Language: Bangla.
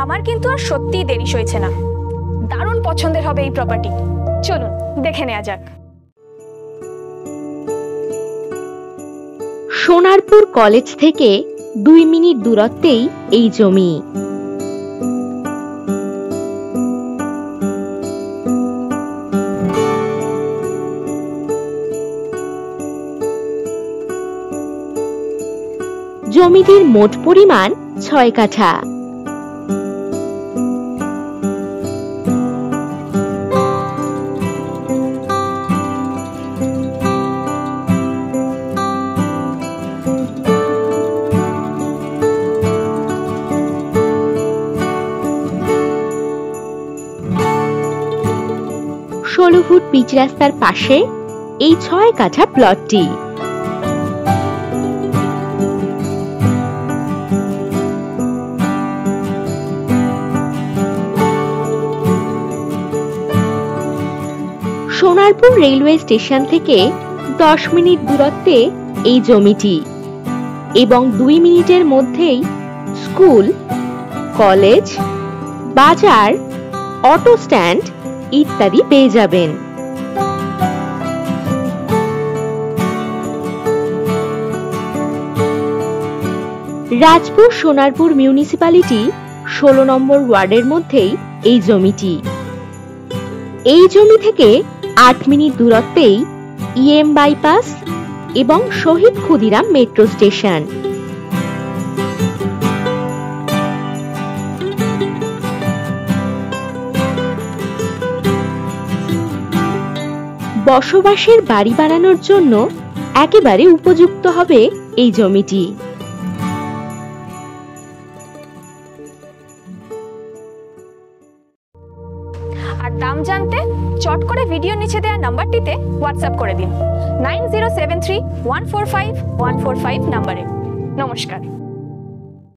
আমার কিন্তু আর সত্যিই দেরি সইছে না। দারুণ পছন্দের হবে এই প্রপার্টি। চলুন দেখে নেওয়া যাক। সোনারপুর কলেজ থেকে 2 মিনিট দূরত্বেই এই জমি। জমিটির মোট পরিমাণ 6 কাঠা। ষোলো ফুট পিচ রাস্তার পাশে এই 6 কাঠা প্লটটি। সোনারপুর রেলওয়ে স্টেশন থেকে 10 মিনিট দূরত্বে এই জমিটি এবং 2 মিনিটের মধ্যেই স্কুল, কলেজ, বাজার, অটো স্ট্যান্ড ইত্যাদি পেয়ে যাবেন। রাজপুর সোনারপুর মিউনিসিপ্যালিটি 16 নম্বর ওয়ার্ডের মধ্যেই এই জমিটি। এই জমি থেকে 8 মিনিট দূরত্বেই ইএম বাইপাস এবং শহীদ ক্ষুদিরাম মেট্রো স্টেশন। বসবাসের বাড়ি বানানোর জন্য একেবারে উপযুক্ত হবে এই জমিটি। আর দাম জানতে চট করে ভিডিও নিচে দেওয়া নাম্বারটিতে হোয়াটসঅ্যাপ করে দিন 9073145145 নাম্বারে। নমস্কার।